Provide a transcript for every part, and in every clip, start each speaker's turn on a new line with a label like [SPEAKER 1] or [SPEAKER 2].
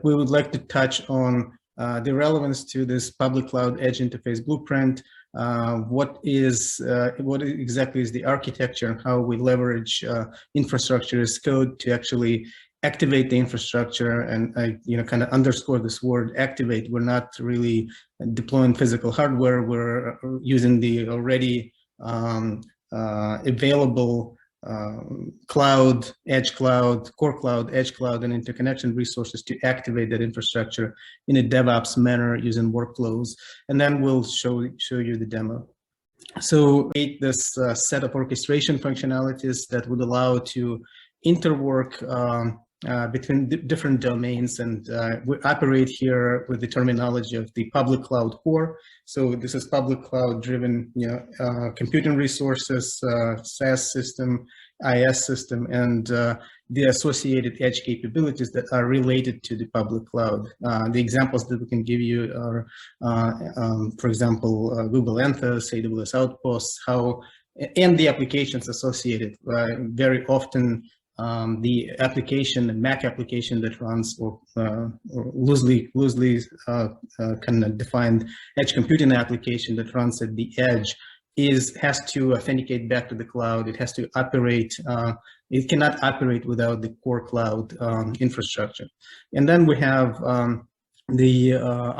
[SPEAKER 1] We would like to touch on the relevance to this public cloud edge interface blueprint. What exactly is the architecture and how we leverage infrastructure as code to actually activate the infrastructure, and kind of underscore this word activate. We're not really deploying physical hardware. We're using the already available cloud, edge cloud, core cloud, edge cloud, and interconnection resources to activate that infrastructure in a DevOps manner using workflows. And then we'll show you the demo. So create this set of orchestration functionalities that would allow to interwork between different domains, and we operate here with the terminology of the public cloud core. So this is public cloud driven, computing resources, SaaS system, IaaS system, and the associated edge capabilities that are related to the public cloud. The examples that we can give you are, for example, Google Anthos, AWS Outposts, and the applications associated. Very often, the application, the Mac application that runs, or loosely kind of defined edge computing application that runs at the edge, has to authenticate back to the cloud. It has to operate. It cannot operate without the core cloud infrastructure. And then we have the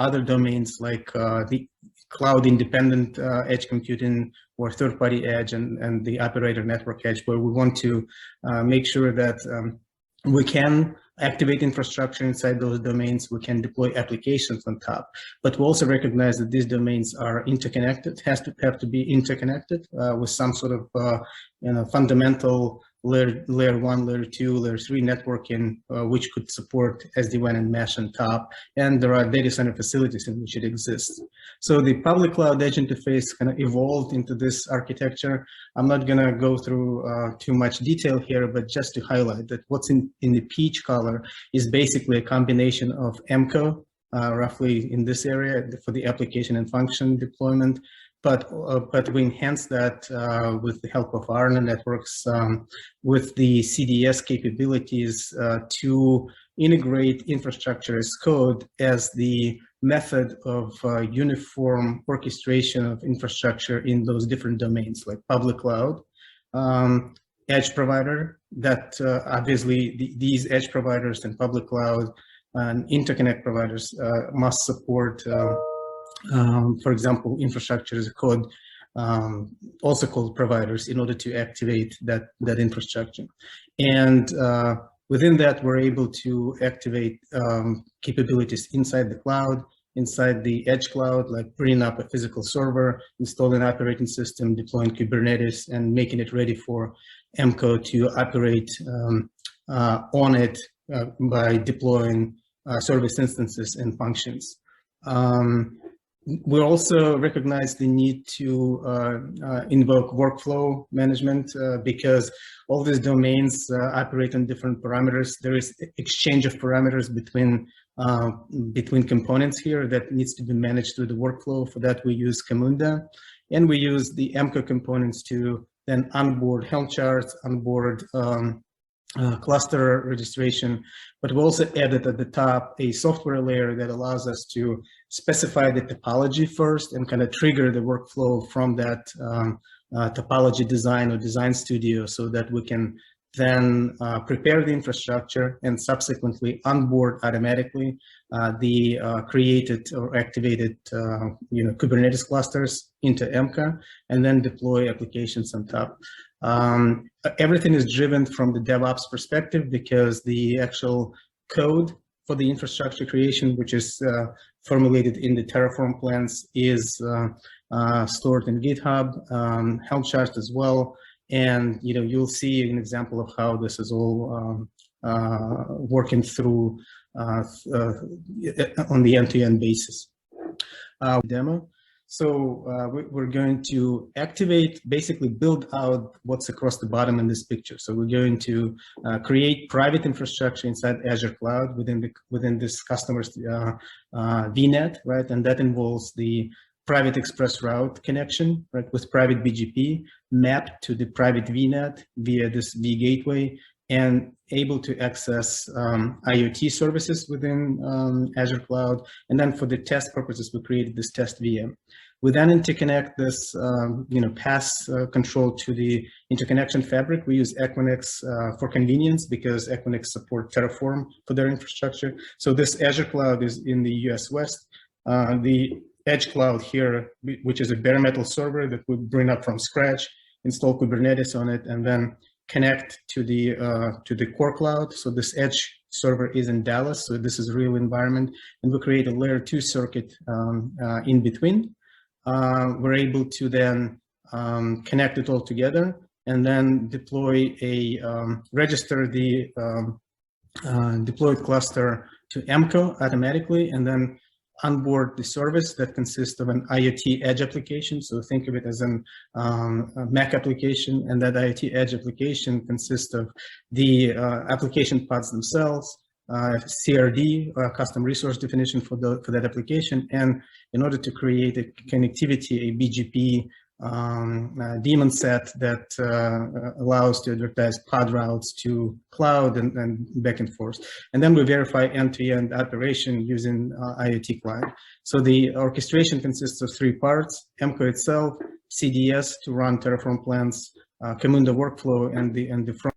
[SPEAKER 1] other domains like the cloud independent edge computing, or third-party edge, and the operator network edge, where we want to make sure that we can activate infrastructure inside those domains, we can deploy applications on top, but we also recognize that these domains are interconnected, have to be interconnected with some sort of fundamental layer 1, layer 2, layer 3 networking, which could support SD-WAN and mesh on top, and there are data center facilities in which it exists. So the public cloud edge interface kind of evolved into this architecture. I'm not going to go through too much detail here, but just to highlight that what's in the peach color is basically a combination of EMCO, roughly in this area for the application and function deployment. But we enhance that with the help of Aarna Networks, with the CDS capabilities to integrate infrastructure as code as the method of uniform orchestration of infrastructure in those different domains, like public cloud, edge provider, that obviously these edge providers and public cloud and interconnect providers must support for example, infrastructure as a code, also called providers, in order to activate that infrastructure. And within that, we're able to activate capabilities inside the cloud, inside the edge cloud, like bringing up a physical server, installing an operating system, deploying Kubernetes, and making it ready for EMCO to operate on it by deploying service instances and functions. We also recognize the need to invoke workflow management because all these domains operate on different parameters. There is exchange of parameters between components here that needs to be managed through the workflow. For that, we use Camunda, and we use the EMCO components to then onboard health charts, onboard cluster registration, but we also added at the top a software layer that allows us to specify the topology first and kind of trigger the workflow from that topology design or design studio, so that we can then prepare the infrastructure and subsequently onboard automatically the created or activated Kubernetes clusters into EMCO, and then deploy applications on top. Everything is driven from the DevOps perspective, because the actual code for the infrastructure creation, which is formulated in the Terraform plans, is stored in GitHub, help charts as well. And you'll see an example of how this is all working through on the end-to-end basis. Demo. So we're going to activate, basically build out what's across the bottom in this picture. So we're going to create private infrastructure inside Azure Cloud within this customer's VNet, right? And that involves the private express route connection, right, with private BGP mapped to the private VNet via this vGateway, and able to access IoT services within Azure Cloud. And then for the test purposes, we created this test VM. We then interconnect this, pass control to the interconnection fabric. We use Equinix for convenience because Equinix support Terraform for their infrastructure. So this Azure Cloud is in the US West. The Edge Cloud here, which is a bare metal server that we bring up from scratch, install Kubernetes on it, and then connect to the core cloud. So this Edge server is in Dallas, so this is a real environment, and we create a layer 2 circuit in between. We're able to then connect it all together and then deploy register the deployed cluster to EMCO automatically, and then onboard the service that consists of an IoT edge application. So think of it as a Mac application, and that IoT edge application consists of the application pods themselves, CRD, custom resource definition for that application, and in order to create a connectivity, a BGP daemon set that allows to advertise pod routes to cloud and back and forth. And then we verify end-to-end operation using IoT client. So the orchestration consists of 3 parts: EMCO itself, CDS to run Terraform plans, Camunda workflow, and the front